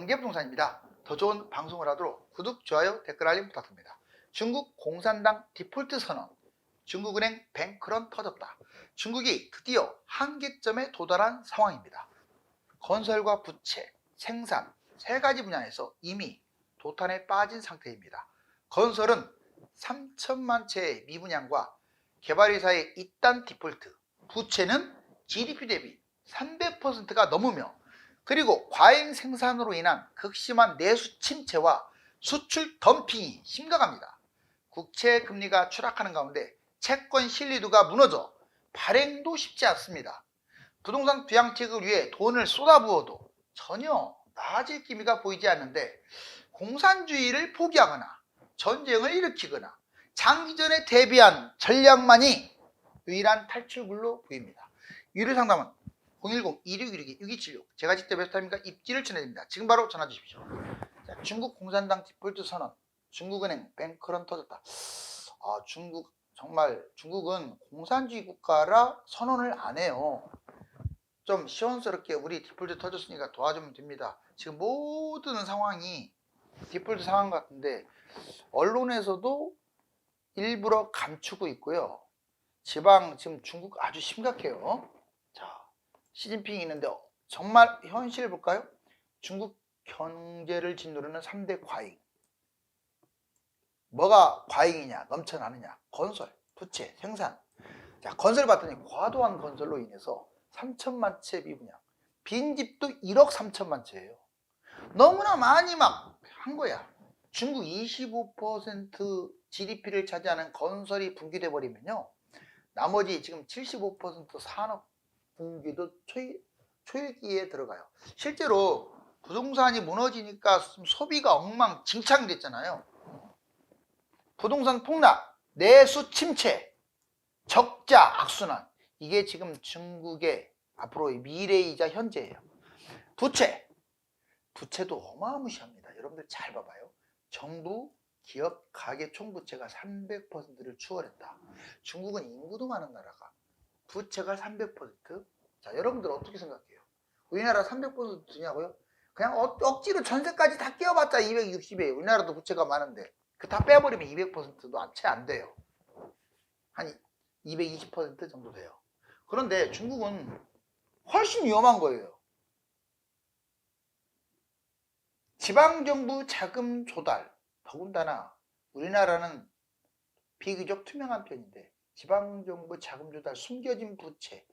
경제부동산입니다. 더 좋은 방송을 하도록 구독, 좋아요, 댓글 알림 부탁드립니다. 중국 공산당 디폴트 선언, 중국은행 뱅크런 터졌다. 중국이 드디어 한계점에 도달한 상황입니다. 건설과 부채, 생산 세 가지 분야에서 이미 도탄에 빠진 상태입니다. 건설은 3천만 채의 미분양과 개발회사의 이단 디폴트, 부채는 GDP 대비 300%가 넘으며 그리고 과잉 생산으로 인한 극심한 내수 침체와 수출 덤핑이 심각합니다. 국채 금리가 추락하는 가운데 채권 신뢰도가 무너져 발행도 쉽지 않습니다. 부동산 부양책을 위해 돈을 쏟아부어도 전혀 나아질 기미가 보이지 않는데 공산주의를 포기하거나 전쟁을 일으키거나 장기전에 대비한 전략만이 유일한 탈출구로 보입니다. 유료 상담은 010-2612-6276 제가 직접 웹스타임과 입지를 전해드립니다. 지금 바로 전화 주십시오. 자, 중국 공산당 디폴트 선언, 중국은행 뱅크런 터졌다. 중국은 공산주의 국가라 선언을 안 해요. 좀 시원스럽게 우리 디폴트 터졌으니까 도와주면 됩니다. 지금 모든 상황이 디폴트 상황 같은데 언론에서도 일부러 감추고 있고요. 지금 중국 아주 심각해요. 자, 시진핑이 있는데 정말 현실을 볼까요? 중국 경제를 짓누르는 3대 과잉. 뭐가 과잉이냐, 넘쳐나느냐? 건설, 부채, 생산. 자, 건설 봤더니 과도한 건설로 인해서 3천만 채 미분양. 빈집도 1억 3천만 채예요. 너무나 많이 막 한 거야. 중국 25% GDP를 차지하는 건설이 붕괴돼 버리면요. 나머지 지금 75% 산업 붕괴도 초일기에 들어가요. 실제로 부동산이 무너지니까 소비가 엉망진창이 됐잖아요. 부동산 폭락, 내수 침체, 적자 악순환. 이게 지금 중국의 앞으로의 미래이자 현재예요. 부채도 어마무시합니다. 여러분들 잘 봐봐요. 정부, 기업, 가계 총부채가 300%를 추월했다. 중국은 인구도 많은 나라가 부채가 300%? 자, 여러분들 어떻게 생각해요? 우리나라 300% 드냐고요? 그냥 억지로 전세까지 다 끼워봤자 260이에요. 우리나라도 부채가 많은데 그 다 빼버리면 200%도 채 안 돼요. 한 220% 정도 돼요. 그런데 중국은 훨씬 위험한 거예요. 지방정부 자금 조달, 더군다나 우리나라는 비교적 투명한 편인데 지방정부 자금 조달, 숨겨진 부채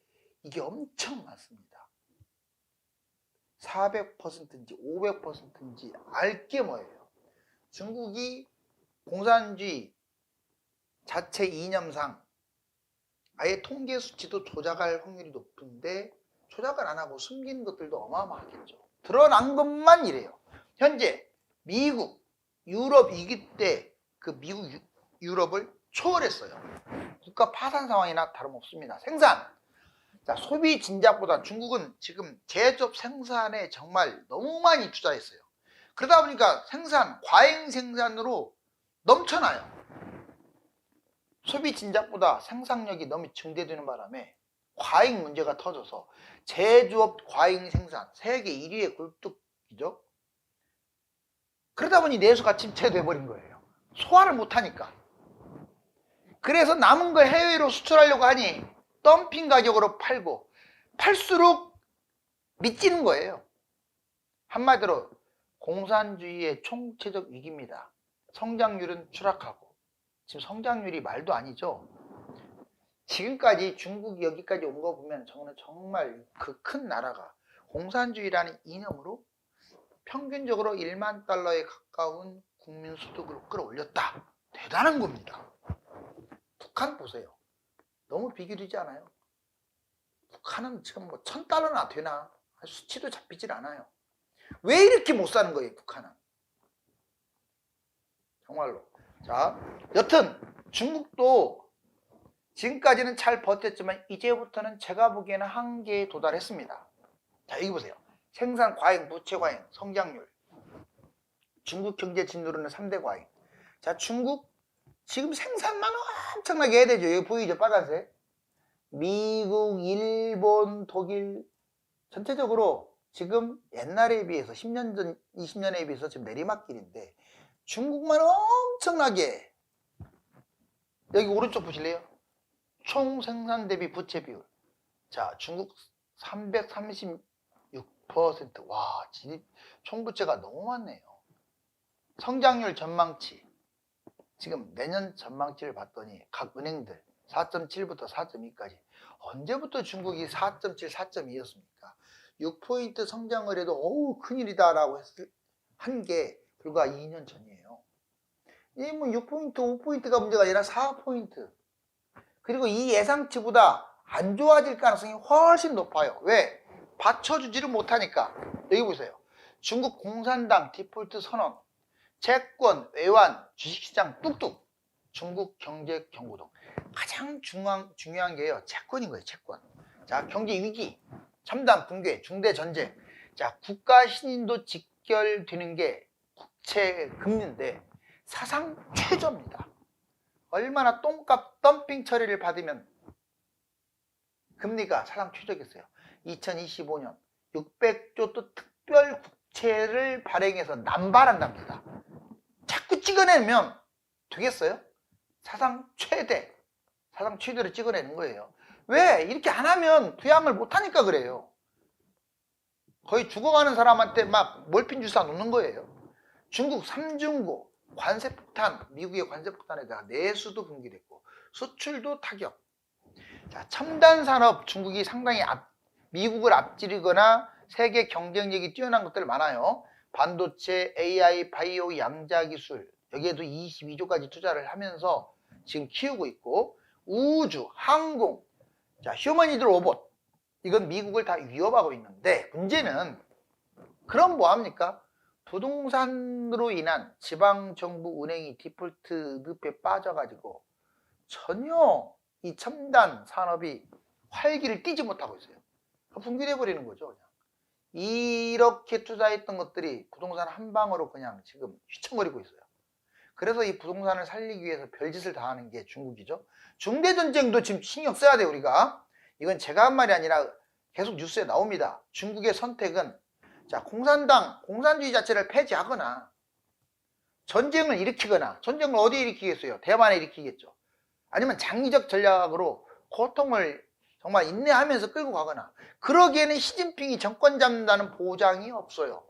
이게 엄청 많습니다. 400%인지 500%인지 알게 뭐예요. 중국이 공산주의 자체 이념상 아예 통계 수치도 조작할 확률이 높은데 조작을 안 하고 숨기는 것들도 어마어마하겠죠. 드러난 것만 이래요. 현재 미국, 유럽 위기 때 그 미국, 유럽을 초월했어요. 국가 파산 상황이나 다름없습니다. 생산. 자, 소비 진작보다 중국은 지금 제조업 생산에 정말 너무 많이 투자했어요. 그러다 보니까 과잉 생산으로 넘쳐나요. 소비 진작보다 생산력이 너무 증대되는 바람에 과잉 문제가 터져서 제조업 과잉 생산 세계 1위의 굴뚝이죠. 그러다 보니 내수가 침체돼 버린 거예요. 소화를 못하니까. 그래서 남은 걸 해외로 수출하려고 하니 덤핑 가격으로 팔고 팔수록 미치는 거예요. 한마디로 공산주의의 총체적 위기입니다. 성장률은 추락하고 지금 성장률이 말도 아니죠. 지금까지 중국이 여기까지 온 거 보면 저는 정말 그 큰 나라가 공산주의라는 이념으로 평균적으로 1만 달러에 가까운 국민 소득을 끌어올렸다. 대단한 겁니다. 북한 보세요. 너무 비교되지 않아요? 북한은 지금 뭐 1000달러나 되나? 수치도 잡히질 않아요. 왜 이렇게 못 사는 거예요, 북한은? 정말로. 자, 여튼 중국도 지금까지는 잘 버텼지만 이제부터는 제가 보기에는 한계에 도달했습니다. 자, 여기 보세요. 생산 과잉, 부채 과잉, 성장률. 중국 경제 짓누르는 3대 과잉. 자, 중국 지금 생산만 엄청나게 해야 되죠. 여기 보이죠? 빨간색. 미국, 일본, 독일 전체적으로 지금 옛날에 비해서 10년 전, 20년에 비해서 지금 내리막길인데 중국만 엄청나게 여기 오른쪽 보실래요? 총 생산 대비 부채 비율. 자, 중국 336%. 와, 총부채가 너무 많네요. 성장률 전망치. 지금 내년 전망치를 봤더니 각 은행들 4.7부터 4.2까지. 언제부터 중국이 4.7, 4.2였습니까? 6포인트 성장을 해도 어우 큰일이다라고 한 게 불과 2년 전이에요. 이 뭐 6포인트, 5포인트가 문제가 아니라 4포인트. 그리고 이 예상치보다 안 좋아질 가능성이 훨씬 높아요. 왜? 받쳐주지를 못하니까. 여기 보세요. 중국 공산당 디폴트 선언, 채권, 외환, 주식시장 뚝뚝. 중국 경제 경고등. 가장 중요한 게요. 채권인 거예요. 채권. 자, 경제 위기, 첨단 붕괴, 중대 전쟁. 자, 국가 신인도 직결되는 게 국채 금리인데 사상 최저입니다. 얼마나 똥값 덤핑 처리를 받으면 금리가 사상 최저겠어요. 2025년 600조 또 특별 국채를 발행해서 남발한답니다. 자꾸 찍어내면 되겠어요? 사상 최대로 찍어내는 거예요. 왜? 이렇게 안 하면 부양을 못하니까 그래요. 거의 죽어가는 사람한테 막 몰핀 주사 놓는 거예요. 중국 3중고 관세 폭탄, 미국의 관세 폭탄에다가 내수도 붕괴됐고 수출도 타격. 자, 첨단 산업 중국이 상당히 미국을 앞지르거나 세계 경쟁력이 뛰어난 것들 많아요. 반도체, AI, 바이오, 양자 기술 여기에도 22조까지 투자를 하면서 지금 키우고 있고 우주, 항공, 자, 휴머니드 로봇 이건 미국을 다 위협하고 있는데 문제는 그럼 뭐합니까? 부동산으로 인한 지방정부 은행이 디폴트 늪에 빠져가지고 전혀 이 첨단 산업이 활기를 띠지 못하고 있어요. 붕괴돼 버리는 거죠. 그냥. 이렇게 투자했던 것들이 부동산 한 방으로 그냥 지금 휘청거리고 있어요. 그래서 이 부동산을 살리기 위해서 별짓을 다 하는 게 중국이죠. 중대전쟁도 지금 신경 써야 돼요, 우리가. 이건 제가 한 말이 아니라 계속 뉴스에 나옵니다. 중국의 선택은 자, 공산주의 자체를 폐지하거나 전쟁을 일으키거나 전쟁을 어디에 일으키겠어요? 대만에 일으키겠죠. 아니면 장기적 전략으로 고통을 정말 인내하면서 끌고 가거나 그러기에는 시진핑이 정권 잡는다는 보장이 없어요.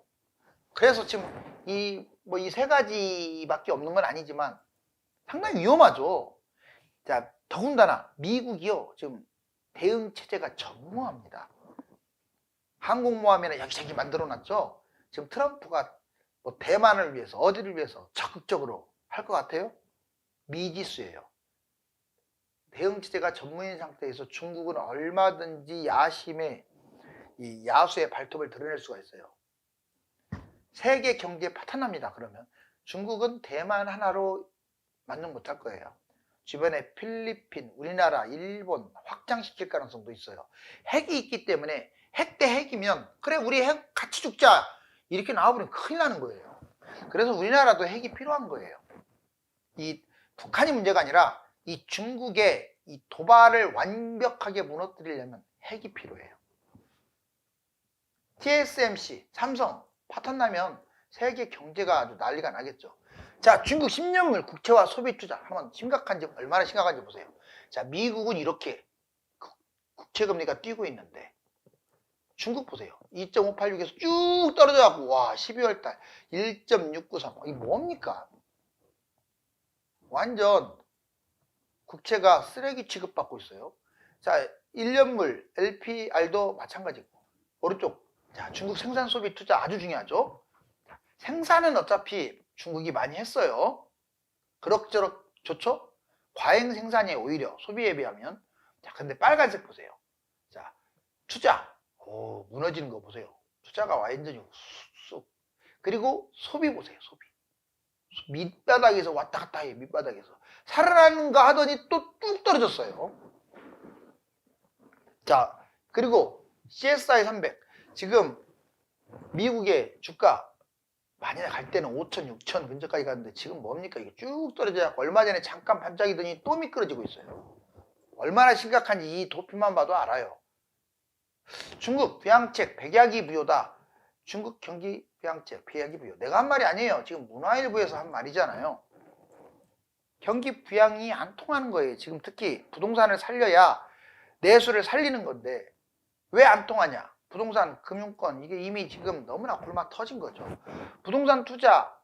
그래서 지금 이 세 가지밖에 없는 건 아니지만 상당히 위험하죠. 자, 더군다나 미국이요 지금 대응 체제가 전무합니다. 항공모함이나 여기저기 만들어놨죠. 지금 트럼프가 뭐 대만을 위해서 어디를 위해서 적극적으로 할 것 같아요? 미지수예요. 대응 체제가 전무인 상태에서 중국은 얼마든지 야심의 이 야수의 발톱을 드러낼 수가 있어요. 세계 경제 파탄납니다. 그러면 중국은 대만 하나로 만족 못할 거예요. 주변에 필리핀, 우리나라, 일본 확장시킬 가능성도 있어요. 핵이 있기 때문에 핵 대 핵이면 그래 우리 핵 같이 죽자 이렇게 나와버리면 큰일 나는 거예요. 그래서 우리나라도 핵이 필요한 거예요. 이 북한이 문제가 아니라 이 중국의 이 도발을 완벽하게 무너뜨리려면 핵이 필요해요. TSMC, 삼성 파탄 나면 세계 경제가 아주 난리가 나겠죠. 자, 중국 10년물 국채와 소비 투자 한번 얼마나 심각한지 보세요. 자, 미국은 이렇게 국채 금리가 뛰고 있는데 중국 보세요. 2.586에서 쭉 떨어져 갖고 와 12월 달 1.693. 이게 뭡니까? 완전 국채가 쓰레기 취급받고 있어요. 자, 1년물 LPR도 마찬가지고 오른쪽. 자, 중국 생산 소비 투자 아주 중요하죠. 생산은 어차피 중국이 많이 했어요. 그럭저럭 좋죠? 과잉 생산이 오히려 소비에 비하면. 자, 근데 빨간색 보세요. 자, 투자. 오, 무너지는 거 보세요. 투자가 완전히 쑥. 그리고 소비 보세요. 소비. 밑바닥에서 왔다 갔다 해요. 밑바닥에서. 살아나는가 하더니 또 뚝 떨어졌어요. 자, 그리고 CSI 300. 지금 미국의 주가 많이 갈 때는 5천, 6천 근처까지 갔는데 지금 뭡니까? 이게 쭉 떨어져서 얼마 전에 잠깐 반짝이더니 또 미끄러지고 있어요. 얼마나 심각한지 이 도표만 봐도 알아요. 중국 부양책 백약이 무효다. 중국 경기 부양책 피하기 부여. 내가 한 말이 아니에요. 지금 문화일보에서 한 말이잖아요. 경기 부양이 안 통하는 거예요. 지금 특히 부동산을 살려야 내수를 살리는 건데 왜 안 통하냐? 부동산, 금융권 이게 이미 지금 너무나 굶어 터진 거죠. 부동산 투자,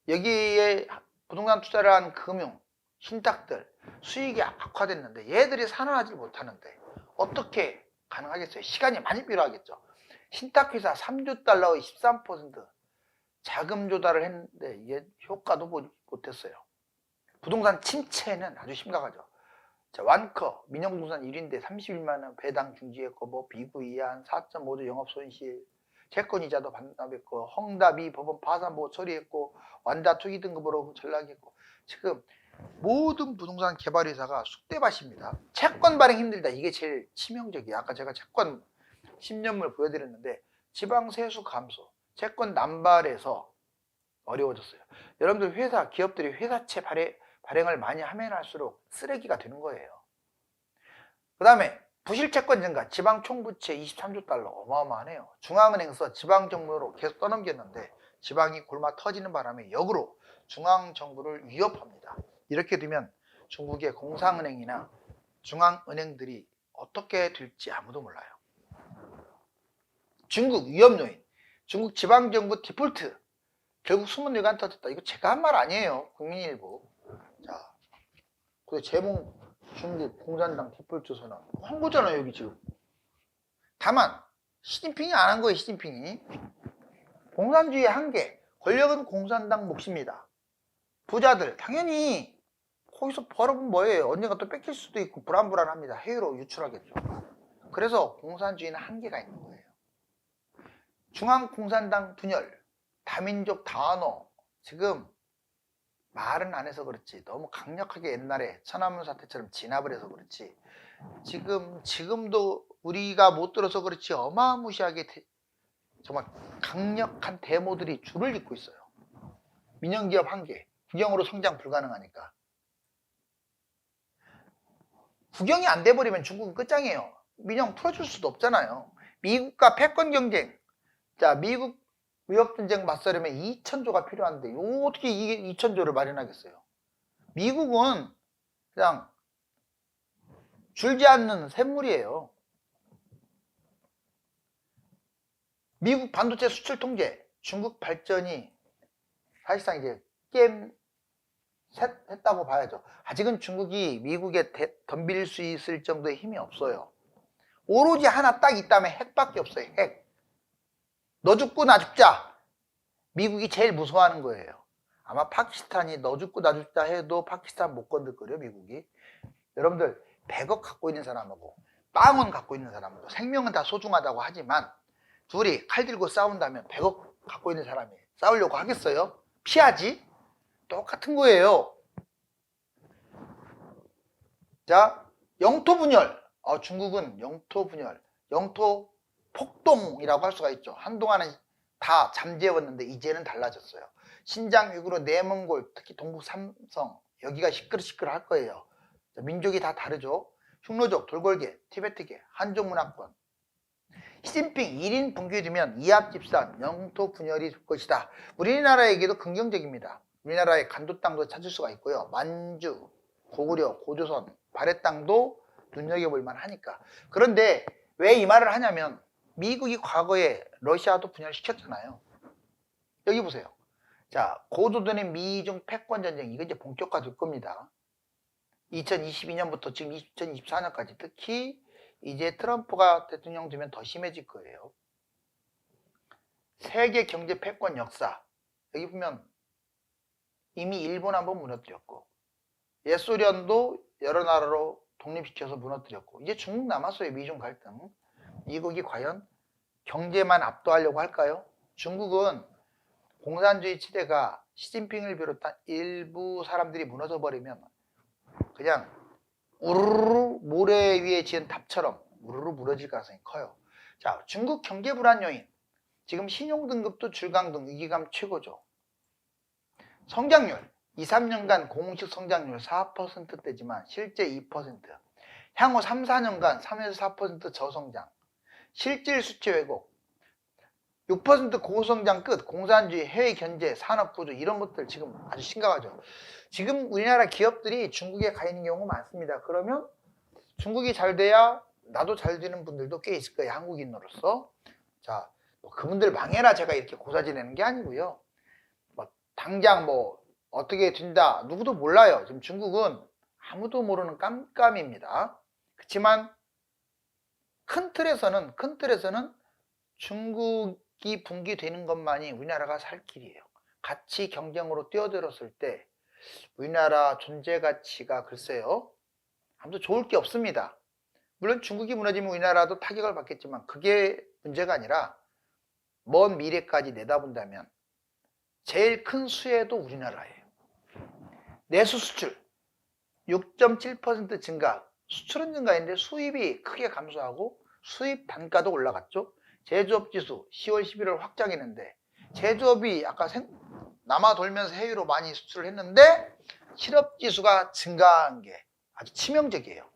여기에 부동산 투자를 한 금융, 신탁들 수익이 악화됐는데 얘들이 산화하지 못하는데 어떻게 가능하겠어요? 시간이 많이 필요하겠죠. 신탁회사 3조 달러의 13% 자금 조달을 했는데 이게 효과도 못했어요. 부동산 침체는 아주 심각하죠. 자, 완커 민영부동산 1위인데 31만원 배당 중지했고 뭐 비구 이한 4.5조 영업손실 채권이자도 반납했고 헝다비 법원 파산보고 처리했고 완다 투기 등급으로 전락했고 지금 모든 부동산 개발회사가 쑥대밭입니다. 채권 발행 힘들다. 이게 제일 치명적이에요. 아까 제가 채권 10년물 보여드렸는데 지방 세수 감소, 채권 남발해서 어려워졌어요. 여러분들 회사, 기업들이 회사채 발행을 많이 하면 할수록 쓰레기가 되는 거예요. 그 다음에 부실채권 증가, 지방총부채 23조 달러 어마어마하네요. 중앙은행에서 지방정부로 계속 떠넘겼는데 지방이 골마 터지는 바람에 역으로 중앙정부를 위협합니다. 이렇게 되면 중국의 공상은행이나 중앙은행들이 어떻게 될지 아무도 몰라요. 중국 위협요인, 중국 지방정부 디폴트, 결국 숨은 뇌관 터졌다. 이거 제가 한 말 아니에요. 국민일보. 자, 그 제목 중국 공산당 디폴트 선언 한 거잖아요. 여기 지금. 다만 시진핑이 안 한 거예요. 시진핑이. 공산주의의 한계, 권력은 공산당 몫입니다. 부자들 당연히 거기서 벌어본 뭐예요? 언젠가 또 뺏길 수도 있고 불안불안합니다. 해외로 유출하겠죠. 그래서 공산주의는 한계가 있는 거예요. 중앙공산당 분열, 다민족 다언어 지금 말은 안 해서 그렇지 너무 강력하게 옛날에 천안문 사태처럼 진압을 해서 그렇지 지금도 우리가 못 들어서 그렇지 어마무시하게 정말 강력한 데모들이 줄을 잇고 있어요. 민영기업 한계, 국영으로 성장 불가능하니까. 국영이 안 돼버리면 중국은 끝장이에요. 민영 풀어줄 수도 없잖아요. 미국과 패권 경쟁. 자, 미국 무역전쟁 맞서려면 2,000조가 필요한데 어떻게 이게 2,000조를 마련하겠어요? 미국은 그냥 줄지 않는 샘물이에요. 미국 반도체 수출 통제, 중국 발전이 사실상 이제 게임 했다고 봐야죠. 아직은 중국이 미국에 덤빌 수 있을 정도의 힘이 없어요. 오로지 하나 딱 있다면 핵밖에 없어요. 핵. 너 죽고 나 죽자. 미국이 제일 무서워하는 거예요. 아마 파키스탄이 너 죽고 나 죽자 해도 파키스탄 못 건들 거예요. 미국이. 여러분들 100억 갖고 있는 사람하고 빵원 갖고 있는 사람하고 생명은 다 소중하다고 하지만 둘이 칼 들고 싸운다면 100억 갖고 있는 사람이 싸우려고 하겠어요? 피하지? 똑같은 거예요. 자, 영토 분열. 중국은 영토 분열, 영토 폭동이라고 할 수가 있죠. 한동안은 다 잠재웠는데 이제는 달라졌어요. 신장, 위구르, 내몽골, 특히 동북 삼성 여기가 시끌시끌할 거예요. 민족이 다 다르죠. 흉노족, 돌골계, 티베트계, 한족 문화권. 시진핑 1인 분규되면 이합집산, 영토 분열이 될 것이다. 우리나라에게도 긍정적입니다. 우리나라의 간도 땅도 찾을 수가 있고요. 만주, 고구려, 고조선, 발해 땅도 눈여겨볼 만하니까. 그런데 왜 이 말을 하냐면 미국이 과거에 러시아도 분열시켰잖아요. 여기 보세요. 자, 고도되는 미중 패권 전쟁 이거 이제 본격화될 겁니다. 2022년부터 지금 2024년까지 특히 이제 트럼프가 대통령 되면 더 심해질 거예요. 세계 경제 패권 역사 여기 보면 이미 일본 한번 무너뜨렸고 옛소련도 여러 나라로 독립시켜서 무너뜨렸고 이제 중국 남았어요. 미중 갈등. 미국이 과연 경제만 압도하려고 할까요? 중국은 공산주의 치대가 시진핑을 비롯한 일부 사람들이 무너져 버리면 그냥 우르르 모래 위에 지은 탑처럼 우르르 무너질 가능성이 커요. 자, 중국 경제 불안 요인. 지금 신용등급도 줄강등 위기감 최고죠. 성장률 2, 3년간 공식 성장률 4%대지만 실제 2%. 향후 3, 4년간 3에서 4% 저성장. 실질 수치 왜곡. 6% 고성장 끝, 공산주의, 해외 견제, 산업 구조 이런 것들 지금 아주 심각하죠. 지금 우리나라 기업들이 중국에 가 있는 경우가 많습니다. 그러면 중국이 잘 돼야 나도 잘 되는 분들도 꽤 있을 거예요. 한국인으로서. 자, 뭐 그분들 망해라 제가 이렇게 고사지내는 게 아니고요. 뭐 당장 뭐 어떻게 된다 누구도 몰라요. 지금 중국은 아무도 모르는 깜깜입니다. 그렇지만 큰 틀에서는 중국이 붕괴되는 것만이 우리나라가 살 길이에요. 같이 경쟁으로 뛰어들었을 때 우리나라 존재 가치가 글쎄요 아무도 좋을 게 없습니다. 물론 중국이 무너지면 우리나라도 타격을 받겠지만 그게 문제가 아니라 먼 미래까지 내다본다면 제일 큰 수혜도 우리나라예요. 내수 수출 6.7% 증가, 수출은 증가했는데 수입이 크게 감소하고 수입 단가도 올라갔죠. 제조업 지수 10월 11월 확장했는데 제조업이 아까 남아 돌면서 해외로 많이 수출을 했는데 실업 지수가 증가한 게 아주 치명적이에요.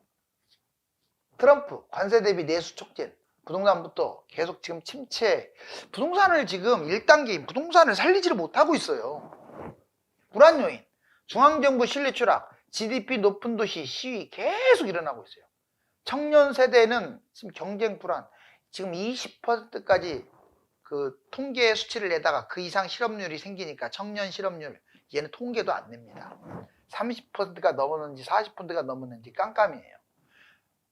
트럼프 관세 대비 내수 촉진, 부동산부터 계속 지금 침체, 부동산을 지금 1단계인 부동산을 살리지를 못하고 있어요. 불안 요인, 중앙정부 신뢰 추락, GDP 높은 도시 시위 계속 일어나고 있어요. 청년 세대는 지금 경쟁 불안, 지금 20%까지 그 통계 수치를 내다가 그 이상 실업률이 생기니까 청년 실업률 얘는 통계도 안 냅니다. 30%가 넘었는지 40%가 넘었는지 깜깜이에요.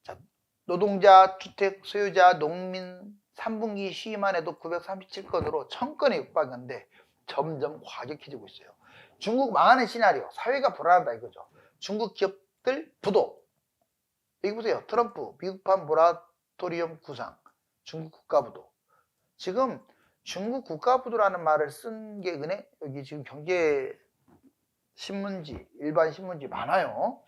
자, 노동자, 주택 소유자, 농민 3분기 시위만 해도 937건으로 1000건에 육박했는데 점점 과격해지고 있어요. 중국 망하는 시나리오, 사회가 불안하다 이거죠. 중국 기업들 부도. 여기 보세요. 트럼프, 미국판 모라토리엄 구상, 중국 국가부도. 지금 중국 국가부도라는 말을 쓴 게 은행, 여기 지금 경제 신문지, 일반 신문지 많아요.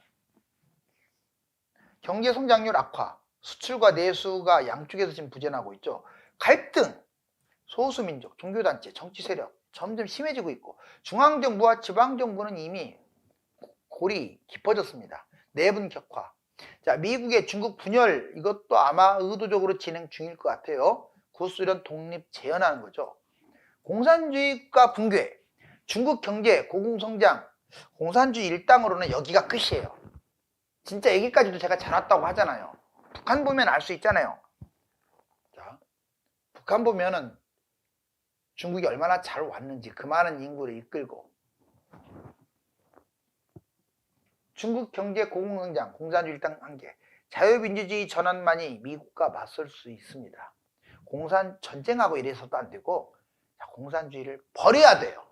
경제 성장률 악화, 수출과 내수가 양쪽에서 지금 부진하고 있죠. 갈등, 소수민족, 종교단체, 정치 세력 점점 심해지고 있고 중앙정부와 지방정부는 이미 골이 깊어졌습니다. 내분 격화. 자, 미국의 중국 분열 이것도 아마 의도적으로 진행 중일 것 같아요. 구소련 독립 재현하는 거죠. 공산주의과 붕괴, 중국 경제 고공성장, 공산주의 일당으로는 여기가 끝이에요. 진짜 여기까지도 제가 잘 왔다고 하잖아요. 북한 보면 알 수 있잖아요. 자, 북한 보면은 중국이 얼마나 잘 왔는지 그 많은 인구를 이끌고 중국 경제 고공성장, 공산주의 일당 한계, 자유민주주의 전환만이 미국과 맞설 수 있습니다. 공산 전쟁하고 이래서도 안 되고 공산주의를 버려야 돼요.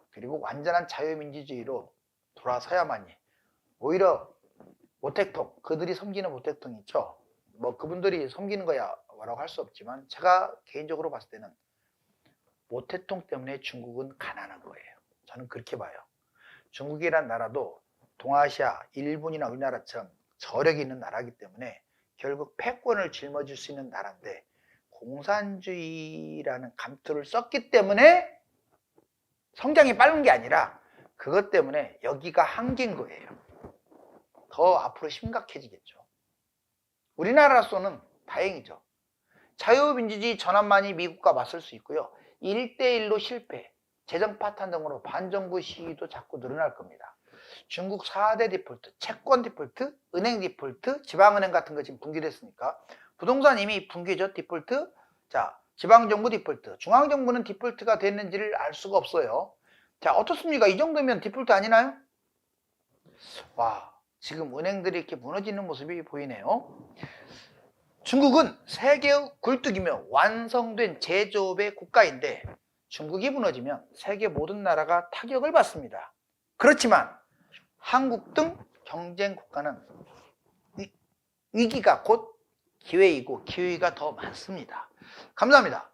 그리고 완전한 자유민주주의로 돌아서야만이 오히려 모택동, 그들이 섬기는 모택동 있죠. 뭐 그분들이 섬기는 거야 라고 할 수 없지만 제가 개인적으로 봤을 때는 모택동 때문에 중국은 가난한 거예요. 저는 그렇게 봐요. 중국이란 나라도 동아시아, 일본이나 우리나라처럼 저력이 있는 나라이기 때문에 결국 패권을 짊어질 수 있는 나라인데 공산주의라는 감투를 썼기 때문에 성장이 빠른 게 아니라 그것 때문에 여기가 한계인 거예요. 더 앞으로 심각해지겠죠. 우리나라로서는 다행이죠. 자유민주주의 전환만이 미국과 맞설 수 있고요. 1대1로 실패, 재정 파탄 등으로 반정부 시위도 자꾸 늘어날 겁니다. 중국 4대 디폴트, 채권 디폴트, 은행 디폴트, 지방은행 같은 거 지금 붕괴됐으니까 부동산 이미 붕괴죠. 디폴트. 자, 지방정부 디폴트, 중앙정부는 디폴트가 됐는지를 알 수가 없어요. 자, 어떻습니까? 이 정도면 디폴트 아니나요? 와, 지금 은행들이 이렇게 무너지는 모습이 보이네요. 중국은 세계의 굴뚝이며 완성된 제조업의 국가인데 중국이 무너지면 세계 모든 나라가 타격을 받습니다. 그렇지만 한국 등 경쟁 국가는 위기가 곧 기회이고 기회가 더 많습니다. 감사합니다.